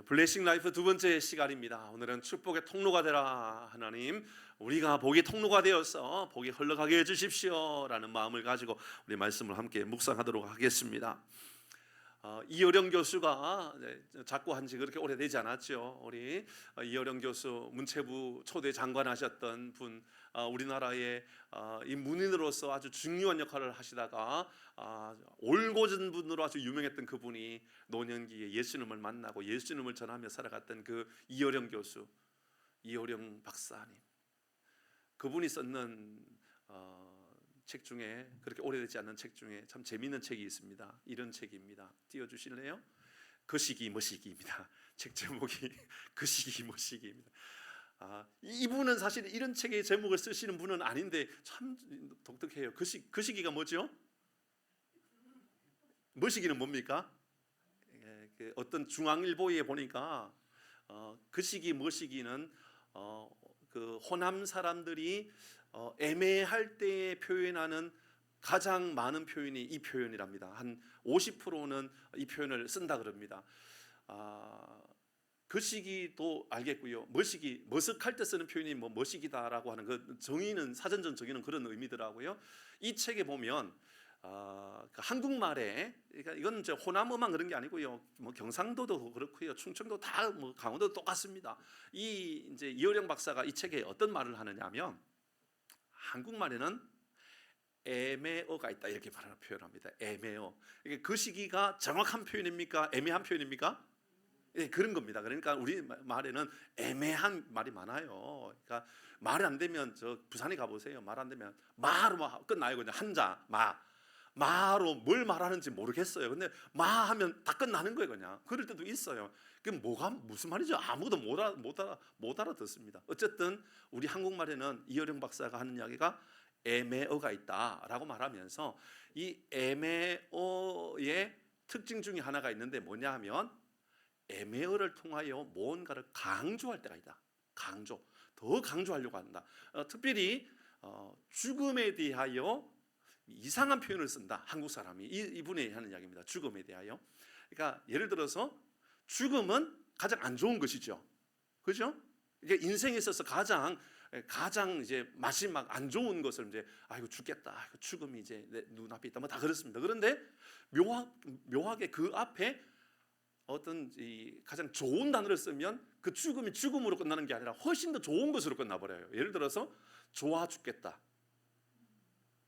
블레싱 라이프 두 번째 시간입니다. 오늘은 축복의 통로가 되라. 하나님, 우리가 복의 통로가 되어서 복이 흘러가게 해주십시오라는 마음을 가지고 우리 말씀을 함께 묵상하도록 하겠습니다. 이어령 교수가 작고 한지 그렇게 오래되지 않았죠. 우리 이어령 교수 문체부 초대 장관 하셨던 분, 우리나라의 이 문인으로서 아주 중요한 역할을 하시다가 올곧은 분으로 아주 유명했던 그분이 노년기에 예수님을 만나고 예수님을 전하며 살아갔던 그 이어령 교수, 이어령 박사님, 그분이 썼는 책 중에, 그렇게 오래되지 않는 책 중에 참 재미있는 책이 있습니다. 이런 책입니다. 띄워주실래요? 그 시기 뭐 시기입니다. 책 제목이 그 시기 뭐 시기입니다. 이분은 사실 이런 책의 제목을 쓰시는 분은 아닌데 참 독특해요. 그 시기가 뭐죠? 뭐 시기는 뭡니까? 그 어떤 중앙일보에 보니까 그 시기 뭐 시기는 그 호남 사람들이 애매할 때 표현하는 가장 많은 표현이 이 표현이랍니다. 한 50%는 이 표현을 쓴다 그럽니다. 그 시기도 알겠고요. 머시기, 머쓱할 때 쓰는 표현이 뭐 머시기다라고 하는 그 정의는, 사전적 정의는 그런 의미더라고요. 이 책에 보면 그 한국말에, 그러니까 이건 이제 호남어만 그런 게 아니고요. 뭐 경상도도 그렇고요, 충청도 다 뭐 강원도 똑같습니다. 이 이제 이어령 박사가 이 책에 어떤 말을 하느냐면, 한국말에는 애매어가 있다 이렇게 표현합니다. 애매어. 이게 그 시기가 정확한 표현입니까? 애매한 표현입니까? 예, 그런 겁니다. 그러니까 우리 말에는 애매한 말이 많아요. 그러니까 말이 안 되면 저 부산에 가보세요. 말 안 되면 마로 끝나요. 그냥 한자 마로 뭘 말하는지 모르겠어요. 근데 마 하면 다 끝나는 거예요. 그냥 그럴 때도 있어요. 그럼 뭐가 무슨 말이죠? 아무도 못 알아듣습니다. 어쨌든 우리 한국말에는 이어령 박사가 하는 이야기가 애매어가 있다라고 말하면서 이 애매어의 특징 중에 하나가 있는데 뭐냐 하면, 애매어를 통하여 무언가를 강조할 때가 있다. 더 강조하려고 한다. 특별히 죽음에 대하여 이상한 표현을 쓴다. 한국 사람이 이분이 하는 이야기입니다. 죽음에 대하여. 그러니까 예를 들어서 죽음은 가장 안 좋은 것이죠. 그죠? 이게 인생에 있어서 가장 이제 마지막 안 좋은 것을 이제 아이고 죽겠다, 아이고 죽음이 이제 내 눈앞에 있다, 뭐 다 그렇습니다. 그런데 묘하게 그 앞에 어떤 이 가장 좋은 단어를 쓰면 그 죽음이 죽음으로 끝나는 게 아니라 훨씬 더 좋은 것으로 끝나버려요. 예를 들어서 좋아 죽겠다.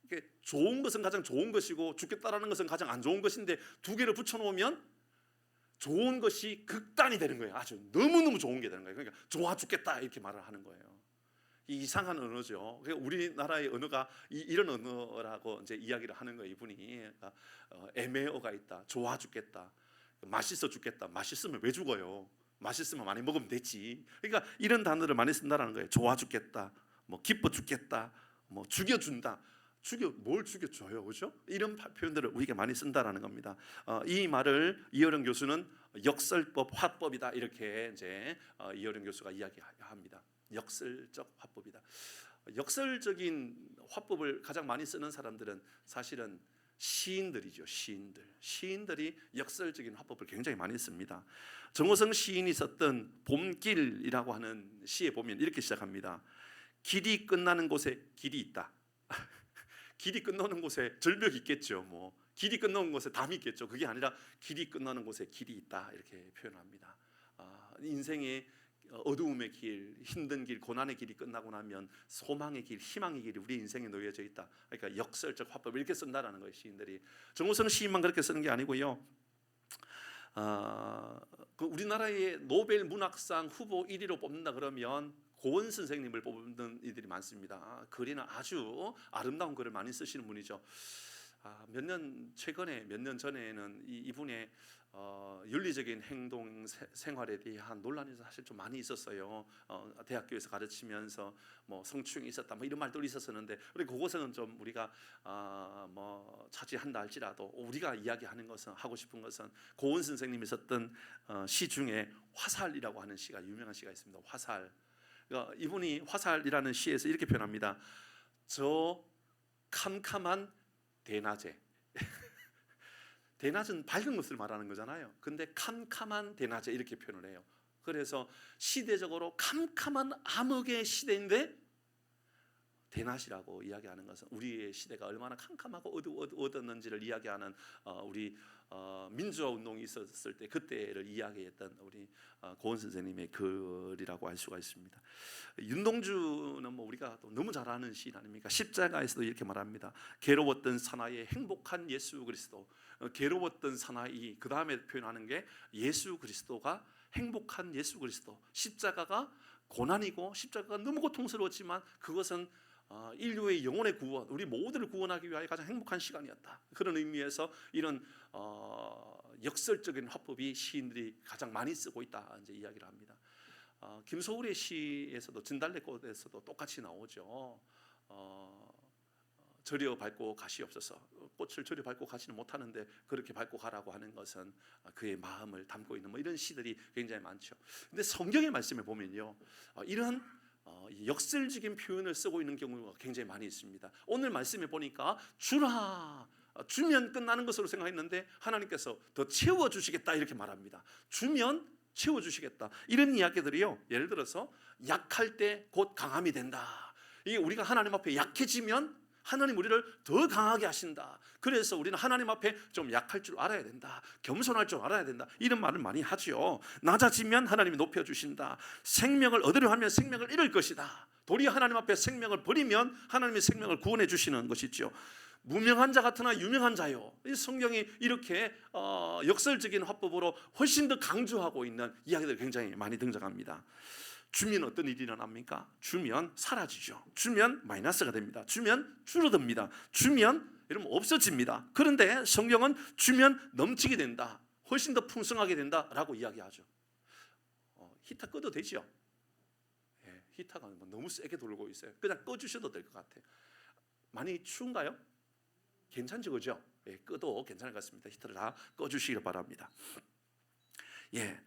이게 좋은 것은 가장 좋은 것이고 죽겠다라는 것은 가장 안 좋은 것인데 두 개를 붙여놓으면 좋은 것이 극단이 되는 거예요. 아주 너무너무 좋은 게 되는 거예요. 그러니까 좋아 죽겠다 이렇게 말을 하는 거예요. 이상한 언어죠. 우리나라의 언어가 이런 언어라고 이제 이야기를 하는 거예요. 이분이. 그러니까 애매어가 있다. 좋아 죽겠다. 맛있어 죽겠다. 맛있으면 왜 죽어요? 맛있으면 많이 먹으면 되지. 그러니까 이런 단어를 많이 쓴다는 거예요. 좋아 죽겠다. 뭐 기뻐 죽겠다. 뭐 죽여준다. 뭘 죽여줘요, 그죠? 이런 표현들을 우리가 많이 쓴다라는 겁니다. 이 말을 이어령 교수는 역설법, 화법이다 이렇게 이제 이어령 교수가 이야기합니다. 역설적 화법이다. 역설적인 화법을 가장 많이 쓰는 사람들은 사실은 시인들이죠. 시인들이 역설적인 화법을 굉장히 많이 씁니다. 정호성 시인이 썼던 봄길이라고 하는 시에 보면 이렇게 시작합니다. 길이 끝나는 곳에 길이 있다. 길이 끝나는 곳에 절벽이 있겠죠. 뭐 길이 끝나는 곳에 담이 있겠죠. 그게 아니라 길이 끝나는 곳에 길이 있다 이렇게 표현합니다. 인생의 어두움의 길, 힘든 길, 고난의 길이 끝나고 나면 소망의 길, 희망의 길이 우리 인생에 놓여져 있다. 그러니까 역설적 화법을 이렇게 쓴다라는 거예요. 시인들이. 정호성 시인만 그렇게 쓰는 게 아니고요. 우리나라의 노벨 문학상 후보 1위로 뽑는다 그러면 고은 선생님을 뽑는 이들이 많습니다. 글에는 아주 아름다운 글을 많이 쓰시는 분이죠. 몇 년 전에는 이분의 윤리적인 행동 생활에 대한 논란이 사실 좀 많이 있었어요. 대학교에서 가르치면서 뭐 성추행이 있었다, 뭐 이런 말들이 있었었는데, 우리 그것은 좀 우리가 뭐 차지한다 할지라도 우리가 이야기하는 것은, 하고 싶은 것은 고은 선생님이 썼던 시 중에 화살이라고 하는 시가, 유명한 시가 있습니다. 화살. 이분이 화살이라는 시에서 이렇게 표현합니다. 저 캄캄한 대낮에 대낮은 밝은 것을 말하는 거잖아요. 근데 캄캄한 대낮에 이렇게 표현을 해요. 그래서 시대적으로 캄캄한 암흑의 시대인데 대낮이라고 이야기하는 것은 우리의 시대가 얼마나 캄캄하고 어두웠는지를 이야기하는 우리 민주화 운동이 있었을 때 그때를 이야기했던 우리 고은 선생님의 글이라고 할 수가 있습니다. 윤동주는 뭐 우리가 또 너무 잘 아는 시인 아닙니까? 십자가에서도 이렇게 말합니다. 괴로웠던 사나이의 행복한 예수 그리스도. 괴로웠던 사나이, 그 다음에 표현하는 게 예수 그리스도가 행복한 예수 그리스도. 십자가가 고난이고 십자가가 너무 고통스러웠지만 그것은 인류의 영혼의 구원, 우리 모두를 구원하기 위하여 가장 행복한 시간이었다. 그런 의미에서 이런 역설적인 화법이 시인들이 가장 많이 쓰고 있다 이제 이야기를 합니다. 김소울의 시에서도 진달래꽃에서도 똑같이 나오죠. 저려 밟고 가시옵소서. 꽃을 저려 밟고 가지는 못하는데 그렇게 밟고 가라고 하는 것은 그의 마음을 담고 있는 뭐 이런 시들이 굉장히 많죠. 근데 성경의 말씀에 보면요, 이런 역설적인 표현을 쓰고 있는 경우가 굉장히 많이 있습니다. 오늘 말씀에 보니까 주라, 주면 끝나는 것으로 생각했는데 하나님께서 더 채워주시겠다 이렇게 말합니다. 주면 채워주시겠다. 이런 이야기들이요, 예를 들어서 약할 때 곧 강함이 된다. 이게 우리가 하나님 앞에 약해지면 하나님 우리를 더 강하게 하신다. 그래서 우리는 하나님 앞에 좀 약할 줄 알아야 된다. 겸손할 줄 알아야 된다. 이런 말을 많이 하죠. 낮아지면 하나님이 높여주신다. 생명을 얻으려 하면 생명을 잃을 것이다. 도리어 하나님 앞에 생명을 버리면 하나님의 생명을 구원해 주시는 것이죠. 무명한 자 같으나 유명한 자요. 이 성경이 이렇게 역설적인 화법으로 훨씬 더 강조하고 있는 이야기들이 굉장히 많이 등장합니다. 주면 어떤 일이 일어납니까? 주면 사라지죠. 주면 마이너스가 됩니다. 주면 줄어듭니다. 주면 이러면 없어집니다. 그런데 성경은 주면 넘치게 된다. 훨씬 더 풍성하게 된다라고 이야기하죠. 히터 꺼도 되죠? 예, 히터가 너무 세게 돌고 있어요. 그냥 꺼주셔도 될 것 같아요. 많이 추운가요? 괜찮죠, 그죠? 예, 꺼도 괜찮을 것 같습니다. 히터를 다 꺼주시길 바랍니다. 예,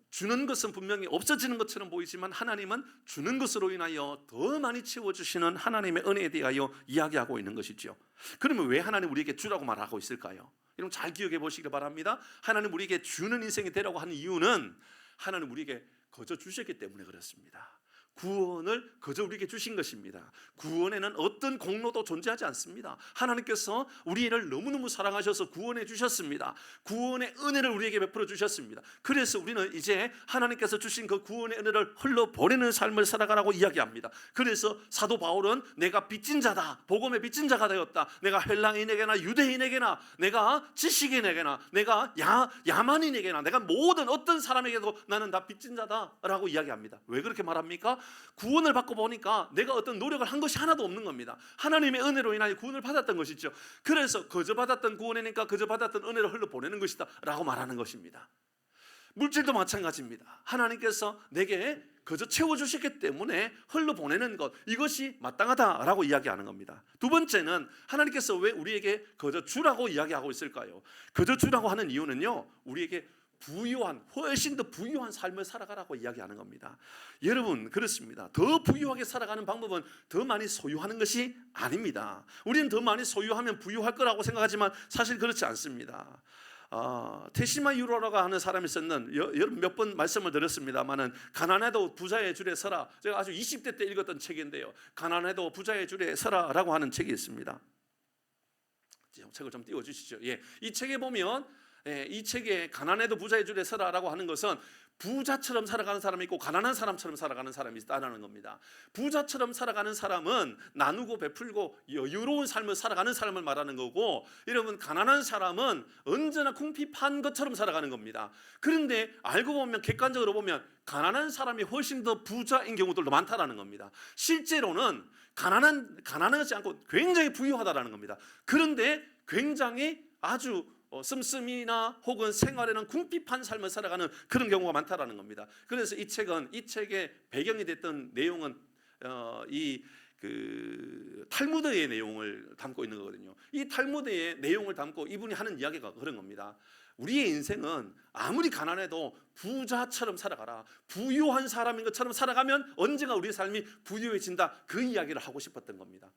주는 것은 분명히 없어지는 것처럼 보이지만 하나님은 주는 것으로 인하여 더 많이 채워주시는 하나님의 은혜에 대하여 이야기하고 있는 것이죠. 그러면 왜 하나님 우리에게 주라고 말하고 있을까요? 여러분 잘 기억해 보시기 바랍니다. 하나님 우리에게 주는 인생이 되라고 하는 이유는 하나님 우리에게 거저 주셨기 때문에 그렇습니다. 구원을 거저 우리에게 주신 것입니다. 구원에는 어떤 공로도 존재하지 않습니다. 하나님께서 우리를 너무너무 사랑하셔서 구원해 주셨습니다. 구원의 은혜를 우리에게 베풀어 주셨습니다. 그래서 우리는 이제 하나님께서 주신 그 구원의 은혜를 흘러보내는 삶을 살아가라고 이야기합니다. 그래서 사도 바울은 내가 빚진 자다, 복음의 빚진 자가 되었다. 내가 헬라인에게나 유대인에게나, 내가 지식인에게나, 내가 야만인에게나, 내가 모든 어떤 사람에게도 나는 다 빚진 자다라고 이야기합니다. 왜 그렇게 말합니까? 구원을 받고 보니까 내가 어떤 노력을 한 것이 하나도 없는 겁니다. 하나님의 은혜로 인하여 구원을 받았던 것이죠. 그래서 거저 받았던 구원이니까 거저 받았던 은혜를 흘러보내는 것이다 라고 말하는 것입니다. 물질도 마찬가지입니다. 하나님께서 내게 거저 채워주셨기 때문에 흘러보내는 것, 이것이 마땅하다라고 이야기하는 겁니다. 두 번째는 하나님께서 왜 우리에게 거저 주라고 이야기하고 있을까요? 거저 주라고 하는 이유는요, 우리에게 부유한, 훨씬 더 부유한 삶을 살아가라고 이야기하는 겁니다. 여러분 그렇습니다. 더 부유하게 살아가는 방법은 더 많이 소유하는 것이 아닙니다. 우리는 더 많이 소유하면 부유할 거라고 생각하지만 사실 그렇지 않습니다. 테시마 유로라고 하는 사람이 썼는, 여러분 몇 번 말씀을 드렸습니다만은 가난해도 부자의 줄에 서라, 제가 아주 20대 때 읽었던 책인데요, 가난해도 부자의 줄에 서라라고 하는 책이 있습니다. 책을 좀 띄워주시죠. 예, 이 책에 보면 이 책에 가난해도 부자의 줄에 서라라고 하는 것은 부자처럼 살아가는 사람이 있고 가난한 사람처럼 살아가는 사람이 있다는 겁니다. 부자처럼 살아가는 사람은 나누고 베풀고 여유로운 삶을 살아가는 사람을 말하는 거고, 여러분 가난한 사람은 언제나 궁핍한 것처럼 살아가는 겁니다. 그런데 알고 보면, 객관적으로 보면 가난한 사람이 훨씬 더 부자인 경우들도 많다라는 겁니다. 실제로는 가난하지 않고 굉장히 부유하다라는 겁니다. 그런데 굉장히 아주 씀씀이나 혹은 생활에는 궁핍한 삶을 살아가는 그런 경우가 많다라는 겁니다. 그래서 이 책의 배경이 됐던 내용은 탈무드의 내용을 담고 있는 거거든요. 이 탈무드의 내용을 담고 이분이 하는 이야기가 그런 겁니다. 우리의 인생은 아무리 가난해도 부자처럼 살아가라, 부유한 사람인 것처럼 살아가면 언젠가 우리의 삶이 부유해진다, 그 이야기를 하고 싶었던 겁니다.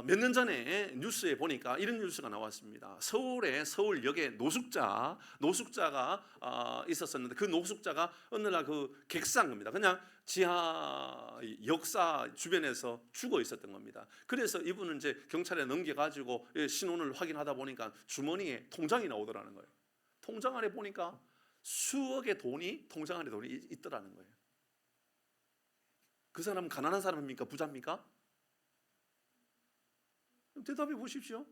몇 년 전에 뉴스에 보니까 이런 뉴스가 나왔습니다. 서울의 서울역에 노숙자가 있었었는데 그 노숙자가 어느 날 그 객사한 겁니다. 그냥 지하 역사 주변에서 죽어 있었던 겁니다. 그래서 이분은 이제 경찰에 넘겨가지고 신원을 확인하다 보니까 주머니에 통장이 나오더라는 거예요. 통장 안에 보니까 수억의 돈이 통장 안에 돈이 있더라는 거예요. 그 사람은 가난한 사람입니까? 부자입니까? 대답해 보십시오.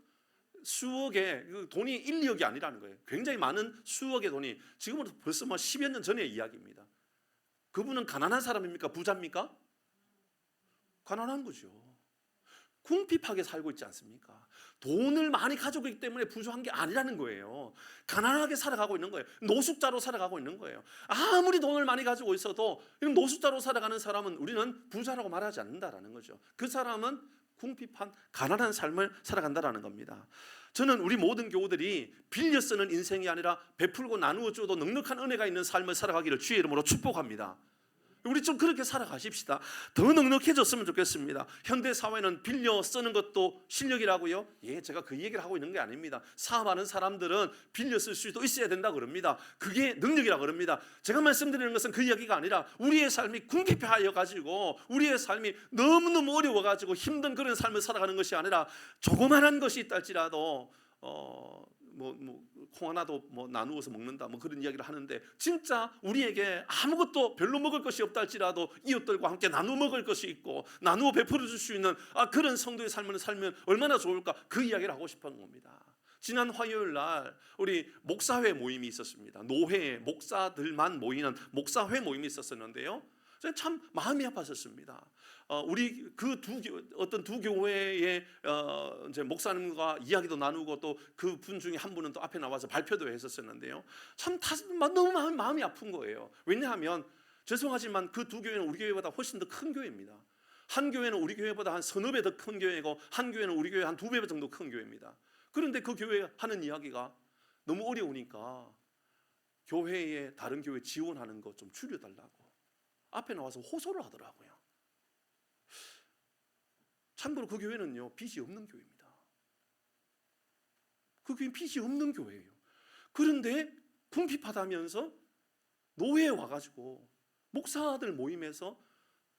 수억의 돈이 1, 2억이 아니라는 거예요. 굉장히 많은 수억의 돈이, 지금으로부터 벌써 10여 년 전의 이야기입니다. 그분은 가난한 사람입니까? 부자입니까? 가난한 거죠. 궁핍하게 살고 있지 않습니까? 돈을 많이 가지고 있기 때문에 부유한 게 아니라는 거예요. 가난하게 살아가고 있는 거예요. 노숙자로 살아가고 있는 거예요. 아무리 돈을 많이 가지고 있어도 노숙자로 살아가는 사람은 우리는 부자라고 말하지 않는다라는 거죠. 그 사람은 궁핍한 가난한 삶을 살아간다라는 겁니다. 저는 우리 모든 교우들이 빌려 쓰는 인생이 아니라 베풀고 나누어 줘도 넉넉한 은혜가 있는 삶을 살아가기를 주의 이름으로 축복합니다. 우리 좀 그렇게 살아가십시다. 더 넉넉해졌으면 좋겠습니다. 현대 사회는 빌려 쓰는 것도 실력이라고요? 예, 제가 그 얘기를 하고 있는 게 아닙니다. 사업하는 사람들은 빌려 쓸 수도 있어야 된다 그럽니다. 그게 능력이라 그럽니다. 제가 말씀드리는 것은 그 이야기가 아니라 우리의 삶이 궁핍하여 가지고 우리의 삶이 너무너무 어려워 가지고 힘든 그런 삶을 살아가는 것이 아니라 조그만한 것이 있다 할지라도 콩 하나도 나누어서 먹는다 그런 이야기를 하는데, 진짜 우리에게 아무것도 별로 먹을 것이 없다 할지라도 이웃들과 함께 나누어 먹을 것이 있고 나누어 베풀어 줄 수 있는 그런 성도의 삶을 살면 얼마나 좋을까, 그 이야기를 하고 싶은 겁니다. 지난 화요일 날 우리 목사회 모임이 있었습니다. 노회 목사들만 모이는 목사회 모임이 있었었는데요, 참 마음이 아팠었습니다. 우리 어떤 두 교회의 이제 목사님과 이야기도 나누고 또 그 분 중에 한 분은 또 앞에 나와서 발표도 했었었는데요, 참 너무 마음이 아픈 거예요. 왜냐하면 죄송하지만 그 두 교회는 우리 교회보다 훨씬 더 큰 교회입니다. 한 교회는 우리 교회보다 한 서너 배 더 큰 교회고 한 교회는 우리 교회 한 2배 정도 큰 교회입니다. 그런데 그 교회 하는 이야기가 너무 어려우니까 교회에 다른 교회 지원하는 거 좀 줄여달라고 앞에 나와서 호소를 하더라고요. 참고로 그 교회는요, 빚이 없는 교회입니다. 그 교회는 빚이 없는 교회예요. 그런데 궁핍하다면서 노회에 와가지고 목사들 모임에서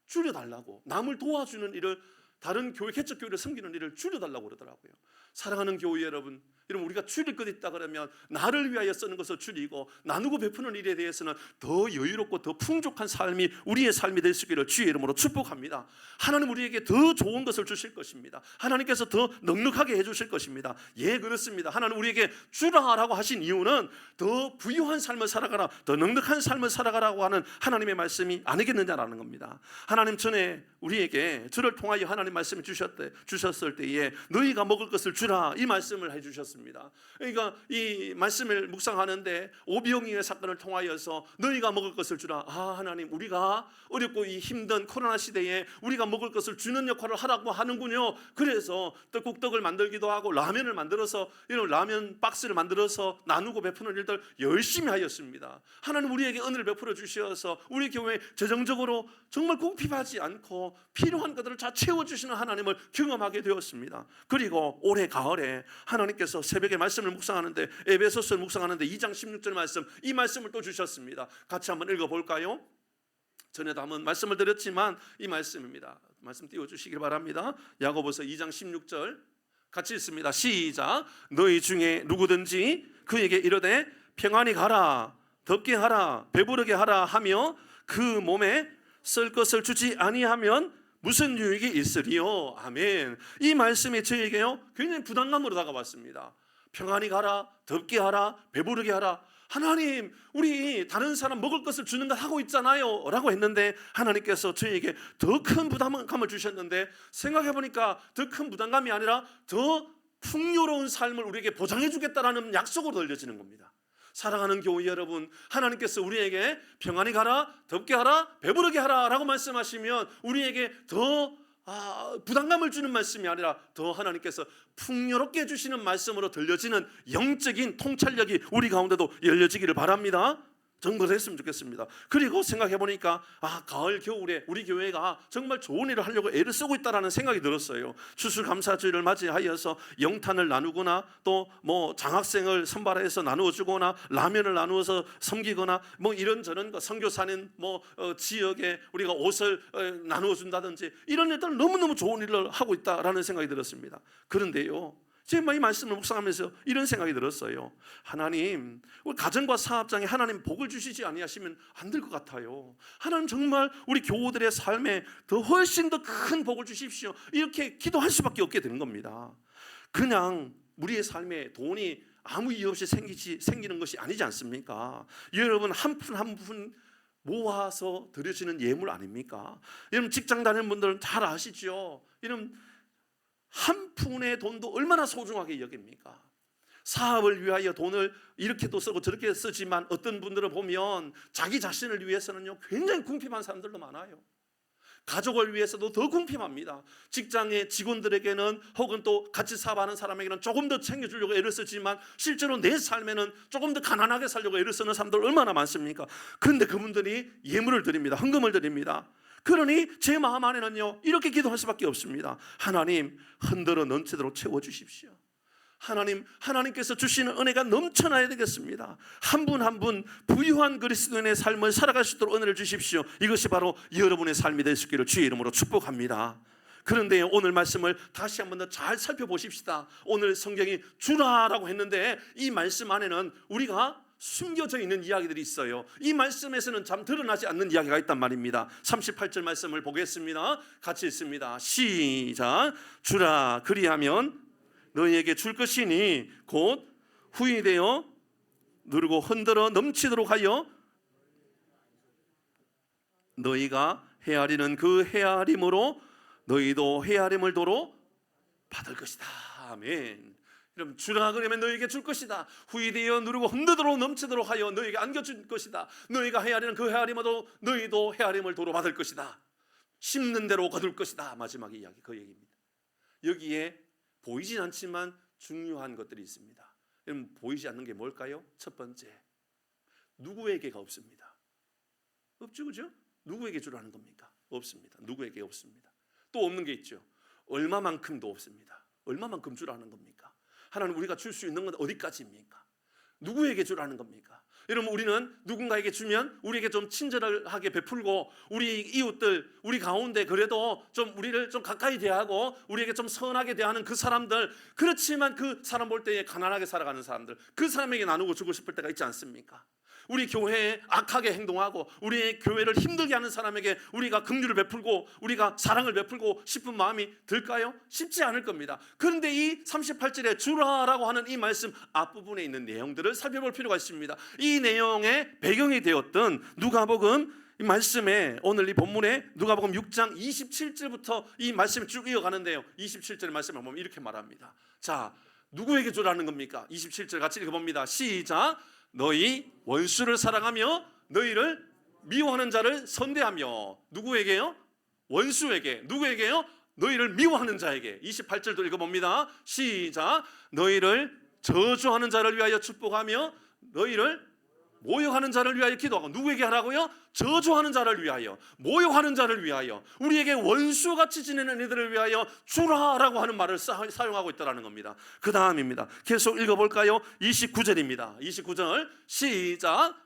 줄여달라고, 남을 도와주는 일을, 다른 교회 개척 교회를 섬기는 일을 줄여달라고 그러더라고요. 사랑하는 교회 여러분, 우리가 줄일 것 있다 그러면 나를 위하여 쓰는 것을 줄이고 나누고 베푸는 일에 대해서는 더 여유롭고 더 풍족한 삶이 우리의 삶이 될 수 있기를 주의 이름으로 축복합니다. 하나님 우리에게 더 좋은 것을 주실 것입니다. 하나님께서 더 넉넉하게 해주실 것입니다. 예, 그렇습니다. 하나님 우리에게 주라라고 하신 이유는 더 부유한 삶을 살아가라, 더 넉넉한 삶을 살아가라고 하는 하나님의 말씀이 아니겠느냐라는 겁니다. 하나님 전에 우리에게 저를 통하여 하나님 말씀을 주셨을 때에 너희가 먹을 것을 주라, 이 말씀을 해주셨습니다. 그러니까 이 말씀을 묵상하는데 오병이어의 사건을 통하여서 너희가 먹을 것을 주라, 하나님 우리가 어렵고 이 힘든 코로나 시대에 우리가 먹을 것을 주는 역할을 하라고 하는군요. 그래서 떡국떡을 만들기도 하고 라면을 만들어서 이런 라면 박스를 만들어서 나누고 베푸는 일들 열심히 하였습니다. 하나님 우리에게 은혜를 베풀어 주셔서 우리 교회 재정적으로 정말 궁핍하지 않고 필요한 것들을 다 채워주시는 하나님을 경험하게 되었습니다. 그리고 올해 가을에 하나님께서 새벽에 말씀을 묵상하는데, 에베소서를 묵상하는데 2장 16절 말씀, 이 말씀을 또 주셨습니다. 같이 한번 읽어볼까요? 전에도 한번 말씀을 드렸지만 이 말씀입니다. 말씀 띄워주시길 바랍니다. 야고보서 2장 16절 같이 읽습니다. 시작. 너희 중에 누구든지 그에게 이르되 평안히 가라, 덥게 하라, 배부르게 하라 하며 그 몸에 쓸 것을 주지 아니하면 무슨 유익이 있으리요? 아멘. 이 말씀이 저에게요 굉장히 부담감으로 다가왔습니다. 평안히 가라, 덥게 하라, 배부르게 하라. 하나님 우리 다른 사람 먹을 것을 주는 걸 하고 있잖아요 라고 했는데, 하나님께서 저에게 더 큰 부담감을 주셨는데, 생각해보니까 더 큰 부담감이 아니라 더 풍요로운 삶을 우리에게 보장해 주겠다라는 약속으로 들려지는 겁니다. 사랑하는 교회 여러분, 하나님께서 우리에게 평안히 가라, 덥게 하라, 배부르게 하라 라고 말씀하시면 우리에게 더 부담감을 주는 말씀이 아니라 더 하나님께서 풍요롭게 해주시는 말씀으로 들려지는 영적인 통찰력이 우리 가운데도 열려지기를 바랍니다. 정말 했으면 좋겠습니다. 그리고 생각해 보니까 가을 겨울에 우리 교회가 정말 좋은 일을 하려고 애를 쓰고 있다라는 생각이 들었어요. 추수감사주의를 맞이하여서 영탄을 나누거나 또 뭐 장학생을 선발해서 나누어 주거나 라면을 나누어서 섬기거나 뭐 이런저런 선교사는 지역에 우리가 옷을 나누어 준다든지 이런 일들 너무너무 좋은 일을 하고 있다라는 생각이 들었습니다. 그런데요, 제가 이 말씀을 묵상하면서 이런 생각이 들었어요. 하나님, 우리 가정과 사업장에 하나님 복을 주시지 아니하시면 안 될 것 같아요. 하나님 정말 우리 교우들의 삶에 더 훨씬 더 큰 복을 주십시오. 이렇게 기도할 수밖에 없게 되는 겁니다. 그냥 우리의 삶에 돈이 아무 이유 없이 생기는 것이 아니지 않습니까? 여러분 한 푼 한 푼 모아서 드려지는 예물 아닙니까? 여러분 직장 다니는 분들은 잘 아시죠? 여러분 한 푼의 돈도 얼마나 소중하게 여깁니까? 사업을 위하여 돈을 이렇게도 쓰고 저렇게 쓰지만 어떤 분들을 보면 자기 자신을 위해서는요 굉장히 궁핍한 사람들도 많아요. 가족을 위해서도 더 궁핍합니다. 직장의 직원들에게는 혹은 또 같이 사업하는 사람에게는 조금 더 챙겨주려고 애를 쓰지만 실제로 내 삶에는 조금 더 가난하게 살려고 애를 쓰는 사람들 얼마나 많습니까? 그런데 그분들이 예물을 드립니다. 헌금을 드립니다. 그러니 제 마음 안에는요 이렇게 기도할 수밖에 없습니다. 하나님, 흔들어 넘치도록 채워주십시오. 하나님께서 주시는 은혜가 넘쳐나야 되겠습니다. 한 분 한 분 부유한 그리스도인의 삶을 살아갈 수 있도록 은혜를 주십시오. 이것이 바로 여러분의 삶이 될 수 있기를 주의 이름으로 축복합니다. 그런데 오늘 말씀을 다시 한 번 더 잘 살펴보십시다. 오늘 성경이 주라라고 했는데 이 말씀 안에는 우리가 숨겨져 있는 이야기들이 있어요. 이 말씀에서는 참 드러나지 않는 이야기가 있단 말입니다. 38절 말씀을 보겠습니다. 같이 읽습니다. 시작. 주라 그리하면 너희에게 줄 것이니 곧 후이 되어 누르고 흔들어 넘치도록 하여 너희가 헤아리는 그 헤아림으로 너희도 헤아림을 도로 받을 것이다. 아멘. 그럼 주라 그러면 너희에게 줄 것이다. 후이 되어 누르고 흔들도록 넘치도록 하여 너희에게 안겨줄 것이다. 너희가 헤아리는 그 헤아림으로 너희도 헤아림을 도로 받을 것이다. 심는 대로 거둘 것이다. 마지막 이야기 그 얘기입니다. 여기에 보이진 않지만 중요한 것들이 있습니다. 여러분 보이지 않는 게 뭘까요? 첫 번째, 누구에게가 없습니다. 없죠, 그죠? 누구에게 주라는 겁니까? 없습니다. 누구에게 없습니다. 또 없는 게 있죠. 얼마만큼도 없습니다. 얼마만큼 주라는 겁니까? 하나님 우리가 줄 수 있는 건 어디까지입니까? 누구에게 주라는 겁니까? 여러분 우리는 누군가에게 주면 우리에게 좀 친절하게 베풀고 우리 이웃들 우리 가운데 그래도 좀 우리를 좀 가까이 대하고 우리에게 좀 선하게 대하는 그 사람들, 그렇지만 그 사람 볼 때에 가난하게 살아가는 사람들, 그 사람에게 나누고 주고 싶을 때가 있지 않습니까? 우리 교회에 악하게 행동하고 우리의 교회를 힘들게 하는 사람에게 우리가 긍휼을 베풀고 우리가 사랑을 베풀고 싶은 마음이 들까요? 쉽지 않을 겁니다. 그런데 이 38절에 주라라고 하는 이 말씀 앞부분에 있는 내용들을 살펴볼 필요가 있습니다. 이 내용의 배경이 되었던 누가복음 이 말씀에 오늘 이 본문에 누가복음 6장 27절부터 이 말씀이 쭉 이어가는데요. 27절 말씀을 보면 이렇게 말합니다. 자, 누구에게 주라는 겁니까? 27절 같이 읽어봅니다. 시작. 너희 원수를 사랑하며 너희를 미워하는 자를 선대하며. 누구에게요? 원수에게. 누구에게요? 너희를 미워하는 자에게. 28절도 읽어봅니다. 시작. 너희를 저주하는 자를 위하여 축복하며 너희를 모욕하는 자를 위하여 기도하고. 누구에게 하라고요? 저주하는 자를 위하여, 모욕하는 자를 위하여, 우리에게 원수같이 지내는 이들을 위하여 주라라고 하는 말을 사용하고 있다는 겁니다. 그 다음입니다. 계속 읽어볼까요? 29절입니다. 29절 시작.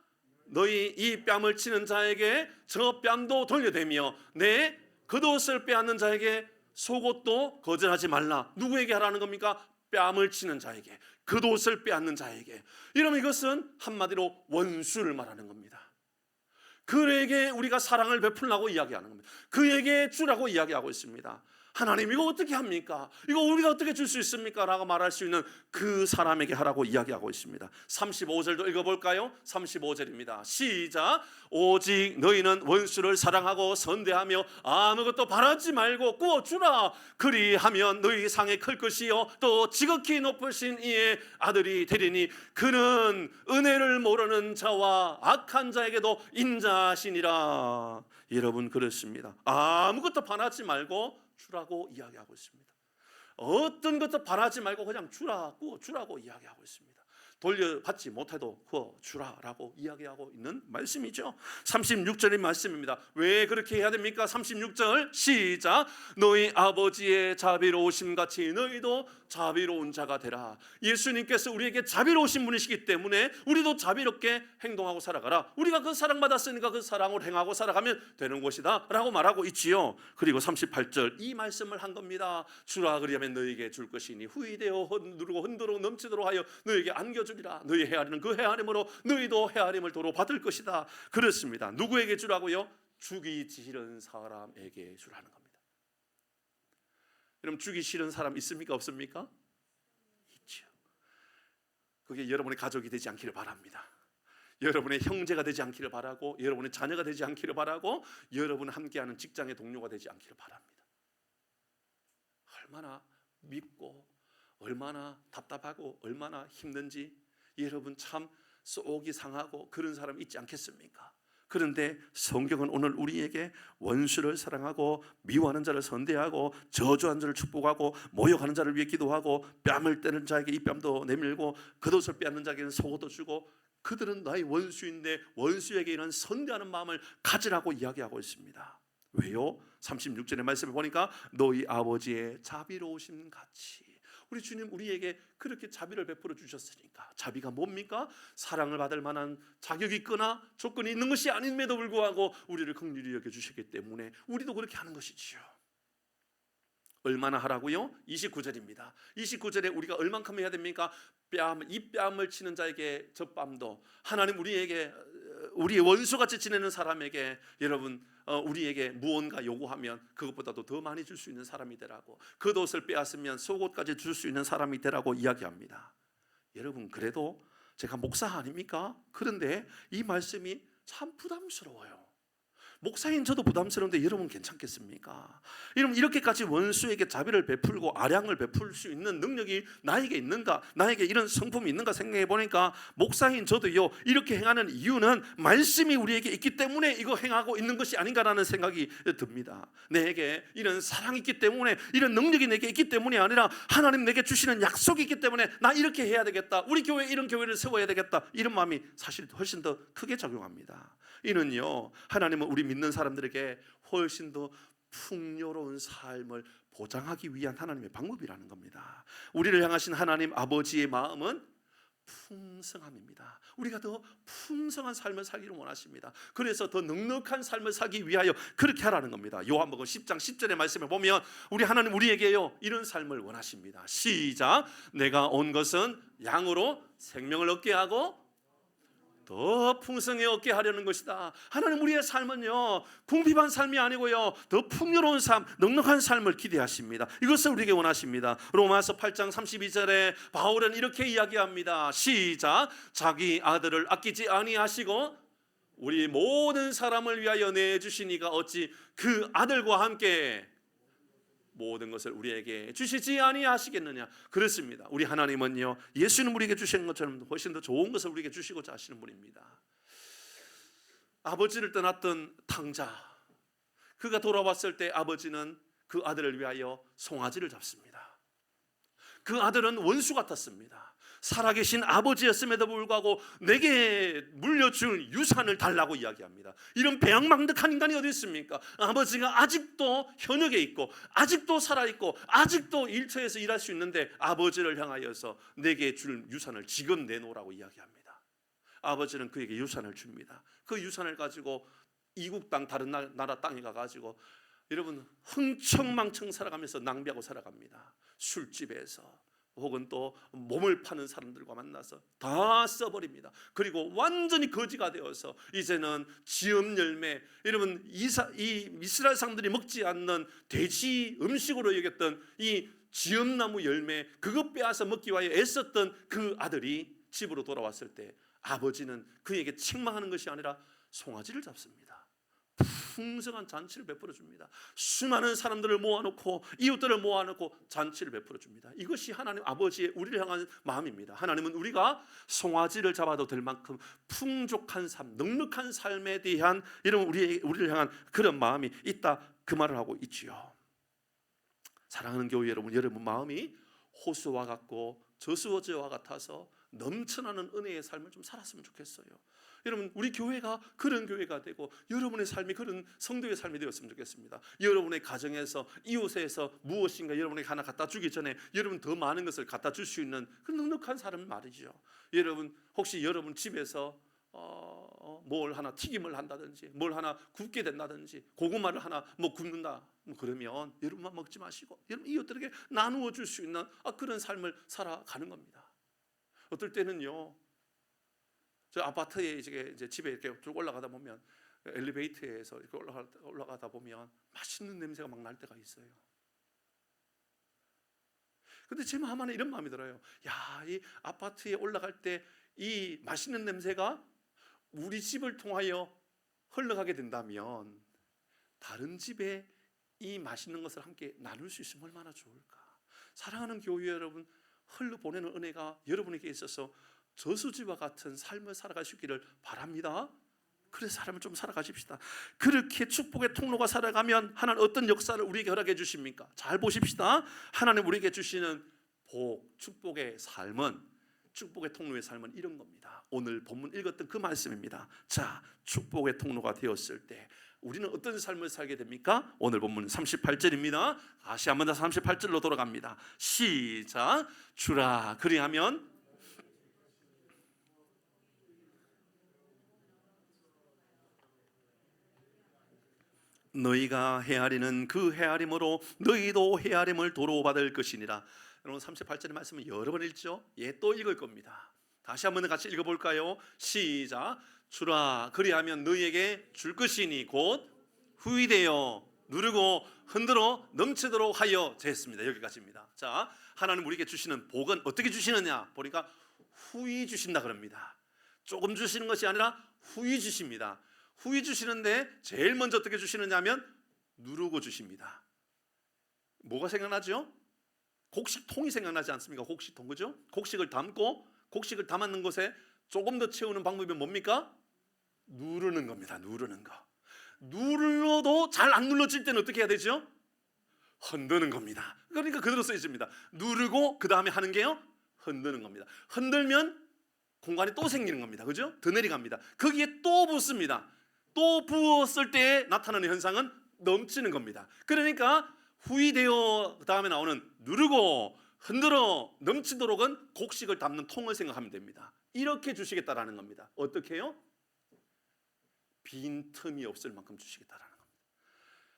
너희 이 뺨을 치는 자에게 저 뺨도 돌려대며 내 겉옷을 빼앗는 자에게 속옷도 거절하지 말라. 누구에게 하라는 겁니까? 뺨을 치는 자에게, 겉옷을 빼앗는 자에게. 이러면 이것은 한마디로 원수를 말하는 겁니다. 그에게 우리가 사랑을 베풀라고 이야기하는 겁니다. 그에게 주라고 이야기하고 있습니다. 하나님 이거 어떻게 합니까? 이거 우리가 어떻게 줄 수 있습니까? 라고 말할 수 있는 그 사람에게 하라고 이야기하고 있습니다. 35절도 읽어볼까요? 35절입니다. 시작. 오직 너희는 원수를 사랑하고 선대하며 아무것도 바라지 말고 구워주라. 그리하면 너희 상이 클 것이요 또 지극히 높으신 이의 아들이 되리니 그는 은혜를 모르는 자와 악한 자에게도 인자하시니라. 여러분 그렇습니다. 아무것도 바라지 말고 주라고 이야기하고 있습니다. 어떤 것도 바라지 말고 그냥 주라고 이야기하고 있습니다. 돌려받지 못해도 그거 주라라고 이야기하고 있는 말씀이죠. 36절의 말씀입니다. 왜 그렇게 해야 됩니까? 36절 시작. 너희 아버지의 자비로우심 같이 너희도 자비로운 자가 되라. 예수님께서 우리에게 자비로우신 분이시기 때문에 우리도 자비롭게 행동하고 살아가라. 우리가 그 사랑받았으니까 그 사랑을 행하고 살아가면 되는 것이다 라고 말하고 있지요. 그리고 38절 이 말씀을 한 겁니다. 주라 그리하면 너희에게 줄 것이니 후이되어 누르고 흔들어 넘치도록 하여 너희에게 안겨주리라. 너희 헤아리는 그 헤아림으로 너희도 헤아림을 도로 받을 것이다. 그렇습니다. 누구에게 주라고요? 주기 싫은 사람에게 주라는 겁니다. 여러분 주기 싫은 사람 있습니까? 없습니까? 있죠. 그게 여러분의 가족이 되지 않기를 바랍니다. 여러분의 형제가 되지 않기를 바라고, 여러분의 자녀가 되지 않기를 바라고, 여러분 함께하는 직장의 동료가 되지 않기를 바랍니다. 얼마나 밉고 얼마나 답답하고 얼마나 힘든지 여러분 참 속이 상하고 그런 사람 있지 않겠습니까? 그런데 성경은 오늘 우리에게 원수를 사랑하고 미워하는 자를 선대하고 저주하는 자를 축복하고 모욕하는 자를 위해 기도하고 뺨을 때는 자에게 이 뺨도 내밀고 겉옷을 빼앗는 자에게는 속옷도 주고 그들은 나의 원수인데 원수에게 이런 선대하는 마음을 가지라고 이야기하고 있습니다. 왜요? 36절의 말씀을 보니까 너희 아버지의 자비로우심 같이. 우리 주님 우리에게 그렇게 자비를 베풀어 주셨으니까. 자비가 뭡니까? 사랑을 받을 만한 자격이 있거나 조건이 있는 것이 아님에도 불구하고 우리를 긍휼히 여겨주셨기 때문에 우리도 그렇게 하는 것이지요. 얼마나 하라고요? 29절입니다. 29절에 우리가 얼만큼 해야 됩니까? 이 뺨을 치는 자에게 저 뺨도, 하나님 우리에게 우리의 원수같이 지내는 사람에게 여러분 우리에게 무언가 요구하면 그것보다도 더 많이 줄 수 있는 사람이 되라고, 겉옷을 빼앗으면 속옷까지 줄 수 있는 사람이 되라고 이야기합니다. 여러분 그래도 제가 목사 아닙니까? 그런데 이 말씀이 참 부담스러워요. 목사인 저도 부담스러운데 여러분 괜찮겠습니까? 여러분 이렇게까지 원수에게 자비를 베풀고 아량을 베풀 수 있는 능력이 나에게 있는가? 나에게 이런 성품이 있는가 생각해 보니까 목사인 저도요 이렇게 행하는 이유는 말씀이 우리에게 있기 때문에 이거 행하고 있는 것이 아닌가라는 생각이 듭니다. 내게 이런 사랑이 있기 때문에, 이런 능력이 내게 있기 때문이 아니라 하나님 내게 주시는 약속이 있기 때문에 나 이렇게 해야 되겠다, 우리 교회에 이런 교회를 세워야 되겠다, 이런 마음이 사실 훨씬 더 크게 작용합니다. 이는요 하나님은 우리 믿는 사람들에게 훨씬 더 풍요로운 삶을 보장하기 위한 하나님의 방법이라는 겁니다. 우리를 향하신 하나님 아버지의 마음은 풍성함입니다. 우리가 더 풍성한 삶을 살기를 원하십니다. 그래서 더 넉넉한 삶을 살기 위하여 그렇게 하라는 겁니다. 요한복음 10장 10절의 말씀을 보면 우리 하나님 우리에게요 이런 삶을 원하십니다. 시작. 내가 온 것은 양으로 생명을 얻게 하고 더 풍성히 얻게 하려는 것이다. 하나님 우리의 삶은요 궁핍한 삶이 아니고요 더 풍요로운 삶, 넉넉한 삶을 기대하십니다. 이것을 우리에게 원하십니다. 로마서 8장 32절에 바울은 이렇게 이야기합니다. 시작. 자기 아들을 아끼지 아니하시고 우리 모든 사람을 위하여 내주시니가 어찌 그 아들과 함께 모든 것을 우리에게 주시지 아니하시겠느냐. 그렇습니다. 우리 하나님은요 예수는 우리에게 주시는 것처럼 훨씬 더 좋은 것을 우리에게 주시고자 하시는 분입니다. 아버지를 떠났던 탕자, 그가 돌아왔을 때 아버지는 그 아들을 위하여 송아지를 잡습니다. 그 아들은 원수 같았습니다. 살아계신 아버지였음에도 불구하고 내게 물려줄 유산을 달라고 이야기합니다. 이런 배양망덕한 인간이 어디 있습니까? 아버지가 아직도 현역에 있고 아직도 살아있고 아직도 일터에서 일할 수 있는데 아버지를 향하여서 내게 줄 유산을 지금 내놓으라고 이야기합니다. 아버지는 그에게 유산을 줍니다. 그 유산을 가지고 이국 땅 다른 나라 땅에 가가지고 여러분 흥청망청 살아가면서 낭비하고 살아갑니다. 술집에서 혹은 또 몸을 파는 사람들과 만나서 다 써버립니다. 그리고 완전히 거지가 되어서 이제는 지음 열매, 여러분 이 이스라엘 사람들이 먹지 않는 돼지 음식으로 여겼던 이 지음나무 열매, 그것 빼앗아 먹기 위하여 애썼던 그 아들이 집으로 돌아왔을 때 아버지는 그에게 책망하는 것이 아니라 송아지를 잡습니다. 풍성한 잔치를 베풀어 줍니다. 수많은 사람들을 모아놓고 이웃들을 모아놓고 잔치를 베풀어 줍니다. 이것이 하나님 아버지의 우리를 향한 마음입니다. 하나님은 우리가 송아지를 잡아도 될 만큼 풍족한 삶, 넉넉한 삶에 대한 이런 우리를 향한 그런 마음이 있다, 그 말을 하고 있지요. 사랑하는 교회 여러분, 여러분 마음이 호수와 같고 저수어지와 같아서 넘쳐나는 은혜의 삶을 좀 살았으면 좋겠어요. 여러분, 우리 교회가 그런 교회가 되고 여러분의 삶이 그런 성도의 삶이 되었으면 좋겠습니다. 여러분의 가정에서, 이웃에서 무엇인가 여러분에게 하나 갖다 주기 전에 여러분 더 많은 것을 갖다 줄 수 있는 그 넉넉한 사람 말이죠. 여러분, 혹시 여러분 집에서 뭘 하나 튀김을 한다든지 뭘 하나 굽게 된다든지 고구마를 하나 뭐 굽는다, 그러면 여러분만 먹지 마시고 여러분 이웃들에게 나누어 줄 수 있는 그런 삶을 살아가는 겁니다. 어떨 때는요, 저 아파트에 이제 집에 이렇게 쭉 올라가다 보면 엘리베이터에서 이렇게 올라가다 보면 맛있는 냄새가 막 날 때가 있어요. 근데 제 마음 안에 이런 마음이 들어요. 야, 이 아파트에 올라갈 때 이 맛있는 냄새가 우리 집을 통하여 흘러가게 된다면 다른 집에 이 맛있는 것을 함께 나눌 수 있으면 얼마나 좋을까. 사랑하는 교회 여러분, 흘러보내는 은혜가 여러분에게 있어서 저수지와 같은 삶을 살아갈 수 있기를 바랍니다. 그래서 삶을 좀 살아가십시다. 그렇게 축복의 통로가 살아가면 하나님 어떤 역사를 우리에게 허락해 주십니까? 잘 보십시다. 하나님 우리에게 주시는 복, 축복의 삶은, 축복의 통로의 삶은 이런 겁니다. 오늘 본문 읽었던 그 말씀입니다. 자, 축복의 통로가 되었을 때 우리는 어떤 삶을 살게 됩니까? 오늘 본문 38절입니다. 다시 한번 더 38절로 돌아갑니다. 시작. 주라 그리하면 너희가 헤아리는 그 헤아림으로 너희도 헤아림을 도로 받을 것이니라. 여러분 38절의 말씀은 여러 번 읽죠? 또 읽을 겁니다. 다시 한번 같이 읽어볼까요? 시작. 주라 그리하면 너희에게 줄 것이니 곧 후이되어 누르고 흔들어 넘치도록 하여 됐습니다. 여기까지입니다. 자, 하나님 우리에게 주시는 복은 어떻게 주시느냐 보니까 후이 주신다 그럽니다. 조금 주시는 것이 아니라 후이 주십니다. 후이 주시는데 제일 먼저 어떻게 주시느냐 하면 누르고 주십니다. 뭐가 생각나죠? 곡식통이 생각나지 않습니까? 곡식통, 그죠? 곡식을 담고 곡식을 담았는 곳에 조금 더 채우는 방법이 뭡니까? 누르는 겁니다. 누르는 거. 눌러도 잘 안 눌러질 때는 어떻게 해야 되죠? 흔드는 겁니다. 그러니까 그대로 써 있습니다. 누르고 그 다음에 하는 게요, 흔드는 겁니다. 흔들면 공간이 또 생기는 겁니다. 그죠? 더 내려갑니다. 거기에 또 붓습니다. 또 부었을 때 나타나는 현상은 넘치는 겁니다. 그러니까 후이되어 다음에 나오는 누르고 흔들어 넘치도록은 곡식을 담는 통을 생각하면 됩니다. 이렇게 주시겠다라는 겁니다. 어떻게 해요? 빈틈이 없을 만큼 주시겠다라는 겁니다.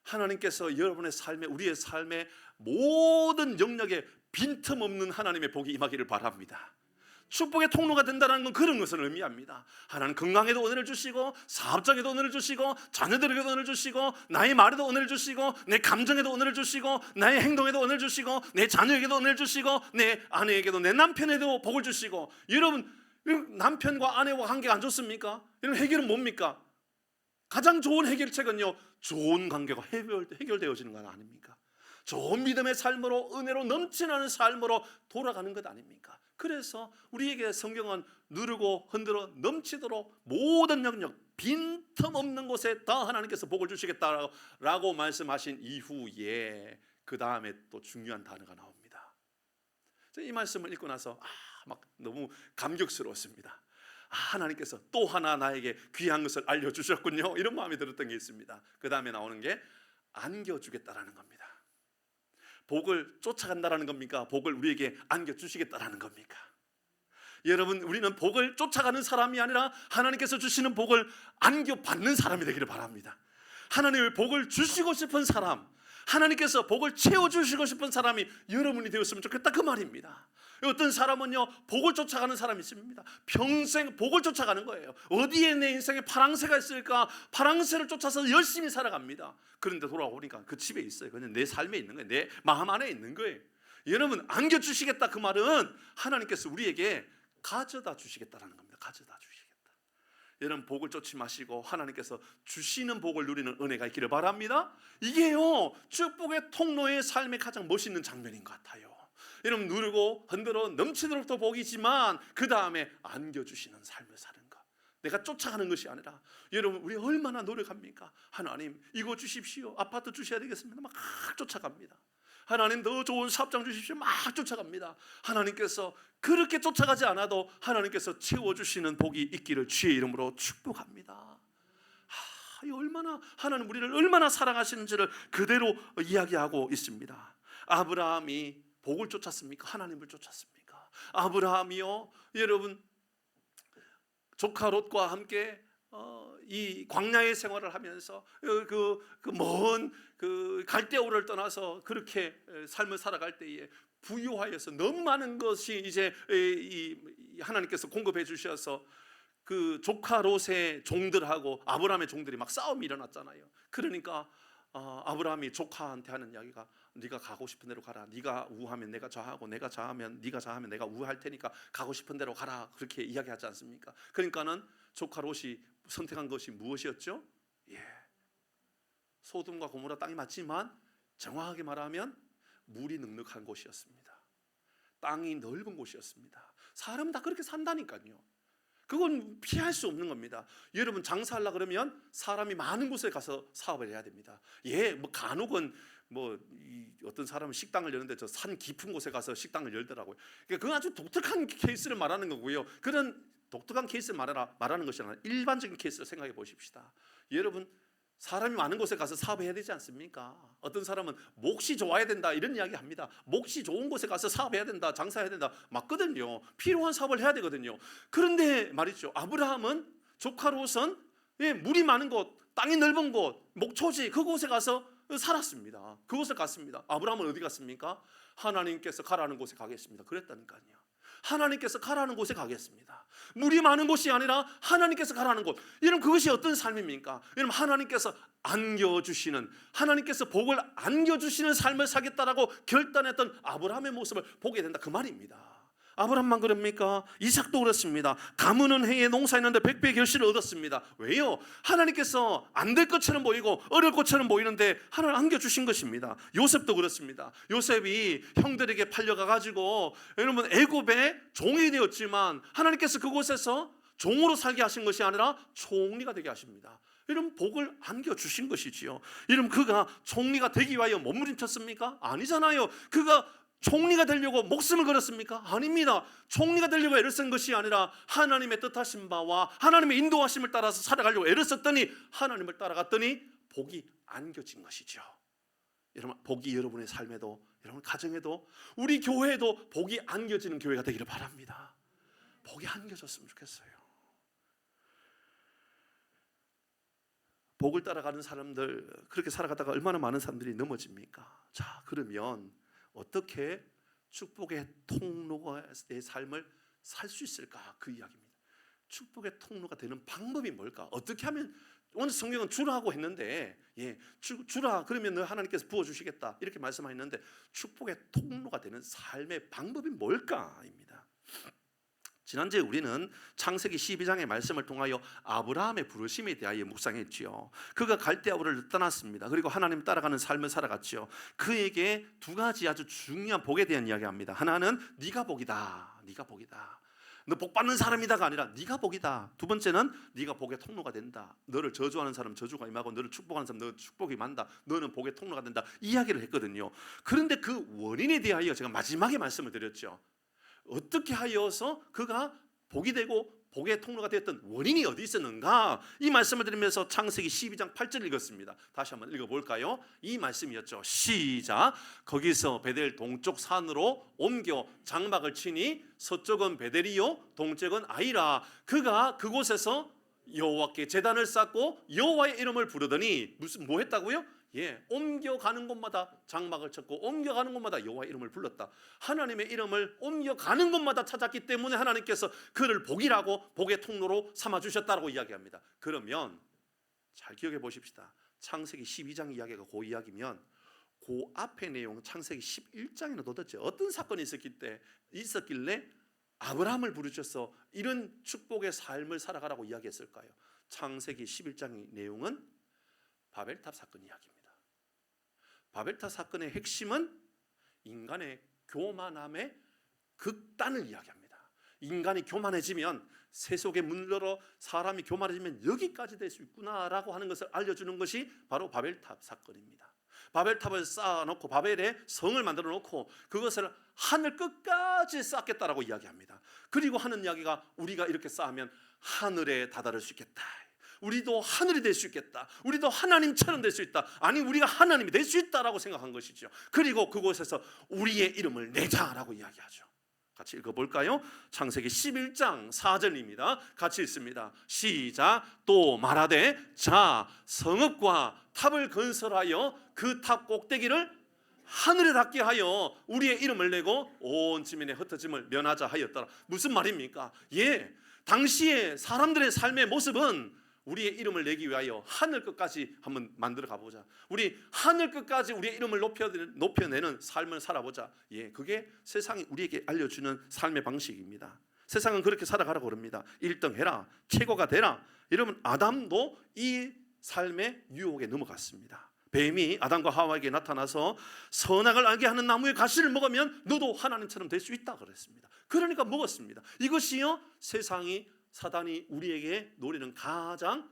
하나님께서 여러분의 삶에, 우리의 삶에 모든 영역에 빈틈 없는 하나님의 복이 임하기를 바랍니다. 축복의 통로가 된다는 건 그런 것을 의미합니다. 하나님 건강에도 은혜를 주시고, 사업장에도 은혜를 주시고, 자녀들에게도 은혜를 주시고, 나의 말에도 은혜를 주시고, 내 감정에도 은혜를 주시고, 나의 행동에도 은혜를 주시고, 내 자녀에게도 은혜를 주시고, 내 아내에게도, 내 남편에도 복을 주시고. 여러분, 남편과 아내와 관계가 안 좋습니까? 이런 해결은 뭡니까? 가장 좋은 해결책은요, 좋은 관계가 해결되어지는 건 아닙니까? 좋은 믿음의 삶으로, 은혜로 넘치는 삶으로 돌아가는 것 아닙니까? 그래서 우리에게 성경은 누르고 흔들어 넘치도록 모든 영역, 빈틈 없는 곳에 다 하나님께서 복을 주시겠다라고 말씀하신 이후에 그 다음에 또 중요한 단어가 나옵니다. 이 말씀을 읽고 나서 막 너무 감격스러웠습니다. 하나님께서 또 하나 나에게 귀한 것을 알려주셨군요. 이런 마음이 들었던 게 있습니다. 그 다음에 나오는 게 안겨주겠다라는 겁니다. 복을 쫓아간다라는 겁니까? 복을 우리에게 안겨주시겠다라는 겁니까? 여러분, 우리는 복을 쫓아가는 사람이 아니라 하나님께서 주시는 복을 안겨받는 사람이 되기를 바랍니다. 하나님의 복을 주시고 싶은 사람, 하나님께서 복을 채워주시고 싶은 사람이 여러분이 되었으면 좋겠다, 그 말입니다. 어떤 사람은요, 복을 쫓아가는 사람이 있습니다. 평생 복을 쫓아가는 거예요. 어디에 내 인생에 파랑새가 있을까? 파랑새를 쫓아서 열심히 살아갑니다. 그런데 돌아오니까 그 집에 있어요. 그냥 내 삶에 있는 거예요. 내 마음 안에 있는 거예요. 여러분, 안겨주시겠다 그 말은 하나님께서 우리에게 가져다 주시겠다라는 겁니다. 가져다 주시겠다. 여러분, 복을 쫓지 마시고 하나님께서 주시는 복을 누리는 은혜가 있기를 바랍니다. 이게요, 축복의 통로의 삶의 가장 멋있는 장면인 것 같아요. 여러분, 누르고 흔들어 넘치도록 또 복이지만 그 다음에 안겨주시는 삶을 사는 것, 내가 쫓아가는 것이 아니라. 여러분, 우리 얼마나 노력합니까? 하나님 이거 주십시오, 아파트 주셔야 되겠습니다. 막 쫓아갑니다. 하나님 더 좋은 사업장 주십시오. 막 쫓아갑니다. 하나님께서 그렇게 쫓아가지 않아도 하나님께서 채워주시는 복이 있기를 주의 이름으로 축복합니다. 이 얼마나 하나님 우리를 얼마나 사랑하시는지를 그대로 이야기하고 있습니다. 아브라함이 복을 쫓았습니까? 하나님을 쫓았습니까? 아브라함이요, 여러분 조카 롯과 함께 이 광야의 생활을 하면서 먼 갈대오를 떠나서 그렇게 삶을 살아갈 때에 부유하여서 너무 많은 것이 이제 하나님께서 공급해 주셔서 그 조카 롯의 종들하고 아브라함의 종들이 막 싸움이 일어났잖아요. 그러니까 아브라함이 조카한테 하는 이야기가 네가 가고 싶은 대로 가라. 네가 우하면 내가 좌하고 내가 좌하면 네가 좌하면 내가 우할 테니까 가고 싶은 대로 가라. 그렇게 이야기하지 않습니까? 그러니까는 조카 롯이 선택한 것이 무엇이었죠? 소돔과 고모라 땅이 맞지만 정확하게 말하면 물이 넉넉한 곳이었습니다. 땅이 넓은 곳이었습니다. 사람은 다 그렇게 산다니까요. 그건 피할 수 없는 겁니다. 여러분 장사하려 그러면 사람이 많은 곳에 가서 사업을 해야 됩니다. 뭐 간혹은 어떤 사람은 식당을 여는데 저 산 깊은 곳에 가서 식당을 열더라고요. 그건 아주 독특한 케이스를 말하는 거고요. 그런 독특한 케이스를 말하는 것이 아니라 일반적인 케이스를 생각해 보십시다. 여러분 사람이 많은 곳에 가서 사업해야 되지 않습니까? 어떤 사람은 몫이 좋아야 된다 이런 이야기 합니다. 몫이 좋은 곳에 가서 사업해야 된다, 장사해야 된다 맞거든요. 필요한 사업을 해야 되거든요. 그런데 말이죠, 아브라함은 조카 롯은 물이 많은 곳, 땅이 넓은 곳, 목초지 그곳에 가서 살았습니다. 그곳을 갔습니다. 아브라함은 어디 갔습니까? 하나님께서 가라는 곳에 가겠습니다. 그랬다니까요. 하나님께서 가라는 곳에 가겠습니다. 물이 많은 곳이 아니라 하나님께서 가라는 곳. 여러분 그것이 어떤 삶입니까? 여러분 하나님께서 안겨주시는, 하나님께서 복을 안겨주시는 삶을 살겠다라고 결단했던 아브라함의 모습을 보게 된다 그 말입니다. 아브라함만 그럽니까? 이삭도 그렇습니다. 가문은 해에 농사했는데 100배의 결실을 얻었습니다. 왜요? 하나님께서 안 될 것처럼 보이고 어려울 것처럼 보이는데 하나님 안겨주신 것입니다. 요셉도 그렇습니다. 요셉이 형들에게 팔려가가지고 여러분 애굽의 종이 되었지만 하나님께서 그곳에서 종으로 살게 하신 것이 아니라 총리가 되게 하십니다. 여러분 복을 안겨주신 것이지요. 여러분 그가 총리가 되기 위하여 몸부림쳤습니까? 아니잖아요. 그가 총리가 되려고 목숨을 걸었습니까? 아닙니다. 총리가 되려고 애를 쓴 것이 아니라 하나님의 뜻하신 바와 하나님의 인도하심을 따라서 살아가려고 애를 썼더니 하나님을 따라갔더니 복이 안겨진 것이죠. 여러분 복이 여러분의 삶에도, 여러분 가정에도, 우리 교회에도 복이 안겨지는 교회가 되기를 바랍니다. 복이 안겨졌으면 좋겠어요. 복을 따라가는 사람들, 그렇게 살아가다가 얼마나 많은 사람들이 넘어집니까? 자, 그러면 어떻게 축복의 통로의 삶을 살 수 있을까? 그 이야기입니다. 축복의 통로가 되는 방법이 뭘까? 어떻게 하면, 오늘 성경은 주라고 했는데 주라 그러면 너 하나님께서 부어주시겠다 이렇게 말씀하셨는데 축복의 통로가 되는 삶의 방법이 뭘까입니다. 지난주에 우리는 창세기 12장의 말씀을 통하여 아브라함의 부르심에 대하여 묵상했지요. 그가 갈대아우를 떠났습니다. 그리고 하나님 따라가는 삶을 살아갔지요. 그에게 두 가지 아주 중요한 복에 대한 이야기합니다. 하나는 네가 복이다, 네가 복이다. 너 복 받는 사람이다가 아니라 네가 복이다. 두 번째는 네가 복의 통로가 된다. 너를 저주하는 사람 저주가 임하고 너를 축복하는 사람 너 축복이 임한다. 너는 복의 통로가 된다. 이야기를 했거든요. 그런데 그 원인에 대하여 제가 마지막에 말씀을 드렸죠. 어떻게 하여서 그가 복이 되고 복의 통로가 되었던 원인이 어디 있었는가? 이 말씀을 드리면서 창세기 12장 8절 읽었습니다. 다시 한번 읽어볼까요? 이 말씀이었죠. 시작. 거기서 베델 동쪽 산으로 옮겨 장막을 치니 서쪽은 베델이요 동쪽은 아이라. 그가 그곳에서 여호와께 제단을 쌓고 여호와의 이름을 부르더니 뭐 했다고요? 옮겨가는 곳마다 장막을 쳤고 옮겨가는 곳마다 여호와의 이름을 불렀다. 하나님의 이름을 옮겨가는 곳마다 찾았기 때문에 하나님께서 그를 복이라고 복의 통로로 삼아주셨다고 이야기합니다. 그러면 잘 기억해 보십시다. 창세기 12장 이야기가 그 이야기면 그 앞의 내용 창세기 11장에는 도대체 어떤 사건이 있었길래 아브라함을 부르셔서 이런 축복의 삶을 살아가라고 이야기했을까요? 창세기 11장의 내용은 바벨탑 사건 이야기입니다. 바벨탑 사건의 핵심은 인간의 교만함의 극단을 이야기합니다. 인간이 교만해지면 세속의 문 열어 사람이 교만해지면 여기까지 될 수 있구나라고 하는 것을 알려주는 것이 바로 바벨탑 사건입니다. 바벨탑을 쌓아놓고 바벨에 성을 만들어 놓고 그것을 하늘 끝까지 쌓겠다라고 이야기합니다. 그리고 하는 이야기가 우리가 이렇게 쌓으면 하늘에 다다를 수 있겠다. 우리도 하늘이 될 수 있겠다. 우리도 하나님처럼 될 수 있다. 아니 우리가 하나님이 될 수 있다라고 생각한 것이죠. 그리고 그곳에서 우리의 이름을 내자라고 이야기하죠. 같이 읽어볼까요? 창세기 11장 4절입니다. 같이 읽습니다. 시작. 또 말하되 자 성읍과 탑을 건설하여 그 탑 꼭대기를 하늘에 닿게 하여 우리의 이름을 내고 온 지면에 흩어짐을 면하자 하였더라. 무슨 말입니까? 당시에 사람들의 삶의 모습은 우리의 이름을 내기 위하여 하늘 끝까지 한번 만들어 가보자. 우리 하늘 끝까지 우리의 이름을 높여내는 삶을 살아보자. 그게 세상이 우리에게 알려주는 삶의 방식입니다. 세상은 그렇게 살아가라고 그럽니다. 1등 해라, 최고가 되라. 이러면 아담도 이 삶의 유혹에 넘어갔습니다. 뱀이 아담과 하와에게 나타나서 선악을 알게 하는 나무의 가시를 먹으면 너도 하나님처럼 될 수 있다 그랬습니다. 그러니까 먹었습니다. 이것이요 세상이 사단이 우리에게 노리는 가장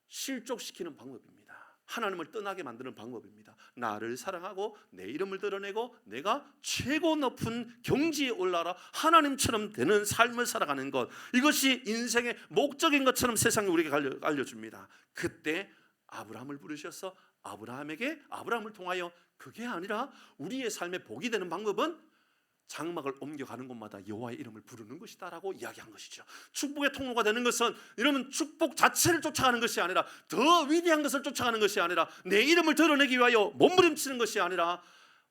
실족시키는 방법입니다. 하나님을 떠나게 만드는 방법입니다. 나를 사랑하고 내 이름을 드러내고 내가 최고 높은 경지에 올라라 하나님처럼 되는 삶을 살아가는 것, 이것이 인생의 목적인 것처럼 세상이 우리에게 알려줍니다. 그때 아브라함을 부르셔서 아브라함을 통하여 그게 아니라 우리의 삶의 복이 되는 방법은 장막을 옮겨가는 곳마다 여호와의 이름을 부르는 것이다라고 이야기한 것이죠. 축복의 통로가 되는 것은 여러분 축복 자체를 쫓아가는 것이 아니라 더 위대한 것을 쫓아가는 것이 아니라 내 이름을 드러내기 위하여 몸부림치는 것이 아니라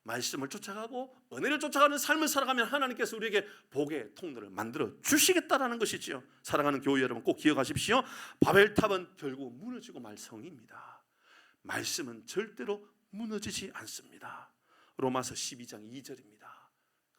말씀을 쫓아가고 은혜를 쫓아가는 삶을 살아가면 하나님께서 우리에게 복의 통로를 만들어 주시겠다라는 것이죠. 사랑하는 교회 여러분 꼭 기억하십시오. 바벨탑은 결국 무너지고 말 성입니다. 말씀은 절대로 무너지지 않습니다. 로마서 12장 2절입니다.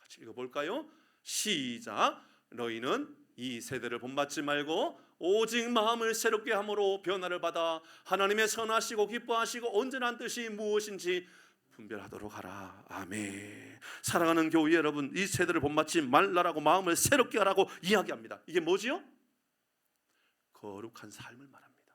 같이 읽어볼까요? 시작. 너희는 이 세대를 본받지 말고 오직 마음을 새롭게 함으로 변화를 받아 하나님의 선하시고 기뻐하시고 온전한 뜻이 무엇인지 분별하도록 하라. 아멘. 사랑하는 교회 여러분, 이 세대를 본받지 말라라고 마음을 새롭게 하라고 이야기합니다. 이게 뭐지요? 거룩한 삶을 말합니다.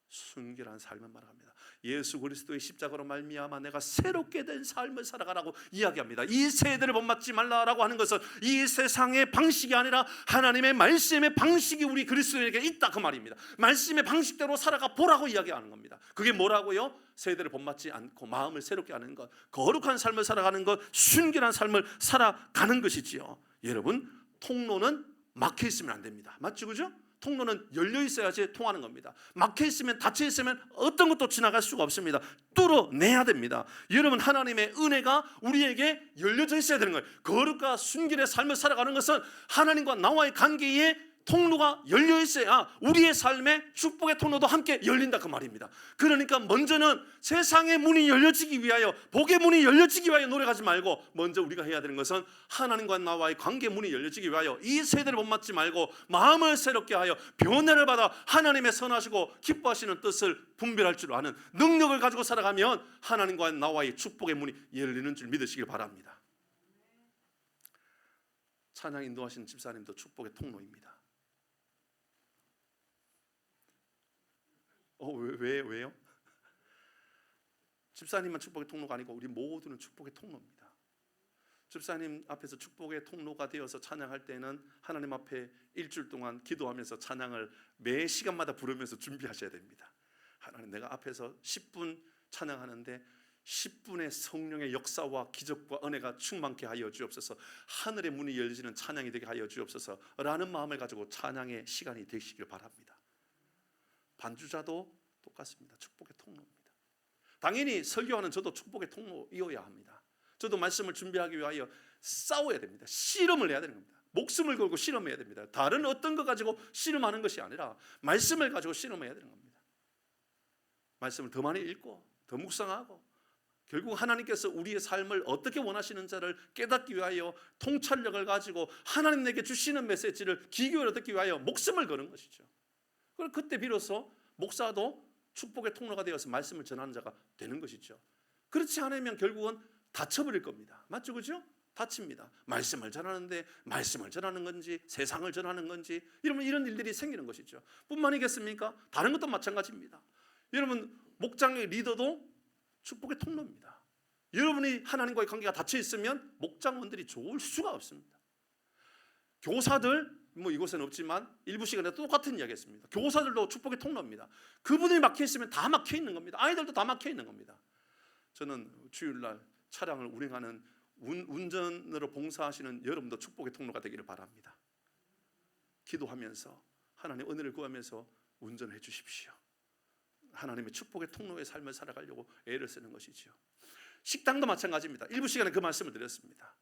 순결한 삶을 말합니다. 예수 그리스도의 십자가로 말미암아 내가 새롭게 된 삶을 살아가라고 이야기합니다. 이 세대를 본받지 말라라고 하는 것은 이 세상의 방식이 아니라 하나님의 말씀의 방식이 우리 그리스도인에게 있다 그 말입니다. 말씀의 방식대로 살아가 보라고 이야기하는 겁니다. 그게 뭐라고요? 세대를 본받지 않고 마음을 새롭게 하는 것, 거룩한 삶을 살아가는 것, 순결한 삶을 살아가는 것이지요. 여러분, 통로는 막혀 있으면 안 됩니다. 맞죠? 그죠? 통로는 열려 있어야지 통하는 겁니다. 막혀 있으면, 닫혀 있으면 어떤 것도 지나갈 수가 없습니다. 뚫어내야 됩니다. 여러분, 하나님의 은혜가 우리에게 열려져 있어야 되는 거예요. 거룩과 순결의 삶을 살아가는 것은 하나님과 나와의 관계에 통로가 열려 있어야 우리의 삶의 축복의 통로도 함께 열린다 그 말입니다. 그러니까 먼저는 세상의 문이 열려지기 위하여, 복의 문이 열려지기 위하여 노력하지 말고 먼저 우리가 해야 되는 것은 하나님과 나와의 관계 문이 열려지기 위하여 이 세대를 본받지 말고 마음을 새롭게 하여 변화를 받아 하나님의 선하시고 기뻐하시는 뜻을 분별할 줄 아는 능력을 가지고 살아가면 하나님과 나와의 축복의 문이 열리는 줄 믿으시길 바랍니다. 찬양 인도하시는 집사님도 축복의 통로입니다. 왜요? 집사님만 축복의 통로가 아니고 우리 모두는 축복의 통로입니다. 집사님 앞에서 축복의 통로가 되어서 찬양할 때는 하나님 앞에 일주일 동안 기도하면서 찬양을 매 시간마다 부르면서 준비하셔야 됩니다. 하나님, 내가 앞에서 10분 찬양하는데 10분의 성령의 역사와 기적과 은혜가 충만케 하여 주옵소서, 하늘의 문이 열리는 찬양이 되게 하여 주옵소서 라는 마음을 가지고 찬양의 시간이 되시길 바랍니다. 반주자도 똑같습니다. 축복의 통로입니다. 당연히 설교하는 저도 축복의 통로이어야 합니다. 저도 말씀을 준비하기 위하여 싸워야 됩니다. 실험을 해야 되는 겁니다. 목숨을 걸고 실험해야 됩니다. 다른 어떤 것 가지고 실험하는 것이 아니라 말씀을 가지고 실험해야 되는 겁니다. 말씀을 더 많이 읽고 더 묵상하고 결국 하나님께서 우리의 삶을 어떻게 원하시는지를 깨닫기 위하여 통찰력을 가지고 하나님 내게 주시는 메시지를 귀 기울여 듣기 위하여 목숨을 거는 것이죠. 그리고 그때 비로소 목사도 축복의 통로가 되어서 말씀을 전하는 자가 되는 것이죠. 그렇지 않으면 결국은 다쳐버릴 겁니다. 맞죠? 그죠? 다칩니다. 말씀을 전하는데 말씀을 전하는 건지 세상을 전하는 건지 이런 일들이 생기는 것이죠. 뿐만이겠습니까? 다른 것도 마찬가지입니다. 여러분, 목장의 리더도 축복의 통로입니다. 여러분이 하나님과의 관계가 닫혀 있으면 목장원들이 좋을 수가 없습니다. 교사들 이곳에는 없지만 일부 시간에 똑같은 이야기했습니다. 교사들도 축복의 통로입니다. 그분이 막혀 있으면 다 막혀 있는 겁니다. 아이들도 다 막혀 있는 겁니다. 저는 주일날 차량을 운행하는 운전으로 봉사하시는 여러분도 축복의 통로가 되기를 바랍니다. 기도하면서 하나님 은혜를 구하면서 운전해 주십시오. 하나님의 축복의 통로의 삶을 살아가려고 애를 쓰는 것이지요. 식당도 마찬가지입니다. 일부 시간에 그 말씀을 드렸습니다.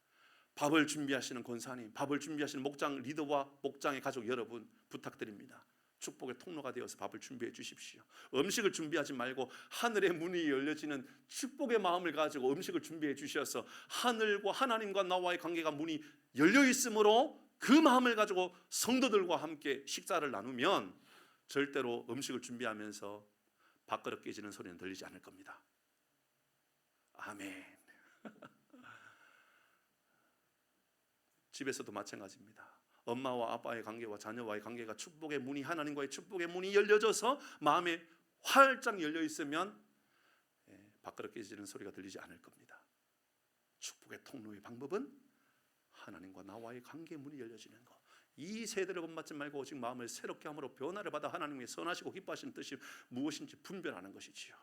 밥을 준비하시는 권사님, 밥을 준비하시는 목장 리더와 목장의 가족 여러분 부탁드립니다. 축복의 통로가 되어서 밥을 준비해 주십시오. 음식을 준비하지 말고 하늘의 문이 열려지는 축복의 마음을 가지고 음식을 준비해 주셔서 하늘과 하나님과 나와의 관계가 문이 열려 있으므로 그 마음을 가지고 성도들과 함께 식사를 나누면 절대로 음식을 준비하면서 밥그릇 깨지는 소리는 들리지 않을 겁니다. 아멘. 집에서도 마찬가지입니다. 엄마와 아빠의 관계와 자녀와의 관계가 축복의 문이 하나님과의 축복의 문이 열려져서 마음에 활짝 열려 있으면 밥그릇 깨지는 소리가 들리지 않을 겁니다. 축복의 통로의 방법은 하나님과 나와의 관계 문이 열려지는 것. 이 세대를 본받지 말고 오직 마음을 새롭게 함으로 변화를 받아 하나님의 선하시고 기뻐하시는 뜻이 무엇인지 분별하는 것이지요.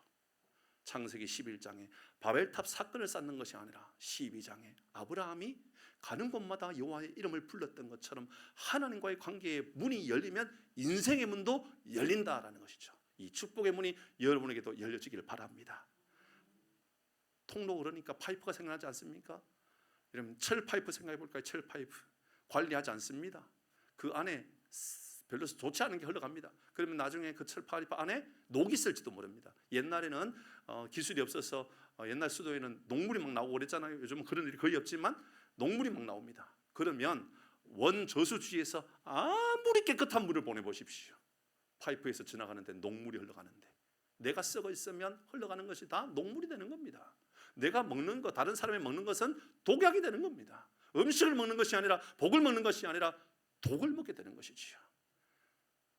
창세기 11장에 바벨탑 사건을 쌓는 것이 아니라 12장에 아브라함이 가는 곳마다 여호와의 이름을 불렀던 것처럼 하나님과의 관계의 문이 열리면 인생의 문도 열린다라는 것이죠. 이 축복의 문이 여러분에게도 열려지기를 바랍니다. 통로 그러니까 파이프가 생각나지 않습니까? 여러분 철 파이프 생각해 볼까요? 철 파이프 관리하지 않습니다. 그 안에 별로 좋지 않은 게 흘러갑니다. 그러면 나중에 그 철 파이프 안에 녹이 있을지도 모릅니다. 옛날에는 기술이 없어서 옛날 수도에는 녹물이 막 나오고 그랬잖아요. 요즘은 그런 일이 거의 없지만 녹물이 막 나옵니다. 그러면 원저수지에서 아무리 깨끗한 물을 보내보십시오. 파이프에서 지나가는데 녹물이 흘러가는데 내가 썩어 있으면 흘러가는 것이 다 녹물이 되는 겁니다. 내가 먹는 것, 다른 사람이 먹는 것은 독약이 되는 겁니다. 음식을 먹는 것이 아니라 복을 먹는 것이 아니라 독을 먹게 되는 것이지요.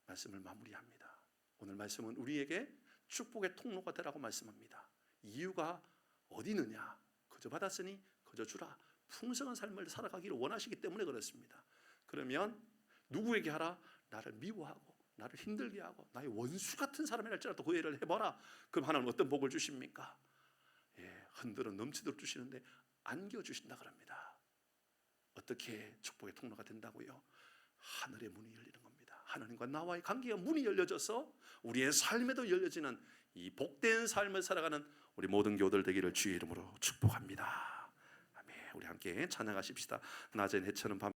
말씀을 마무리합니다. 오늘 말씀은 우리에게 축복의 통로가 되라고 말씀합니다. 이유가 어디 있느냐? 거저 받았으니 거저 주라. 풍성한 삶을 살아가기를 원하시기 때문에 그렇습니다. 그러면 누구에게 하라? 나를 미워하고 나를 힘들게 하고 나의 원수 같은 사람이랄지라도 그 일을 해봐라. 그럼 하나님은 어떤 복을 주십니까? 흔들어 넘치도록 주시는데 안겨주신다 그럽니다. 어떻게 축복의 통로가 된다고요? 하늘의 문이 열리는 겁니다. 하나님과 나와의 관계가 문이 열려져서 우리의 삶에도 열려지는 이 복된 삶을 살아가는 우리 모든 교들 되기를 주의 이름으로 축복합니다. 아멘. 우리 함께 찬양하십시다. 낮엔 해처럼 밤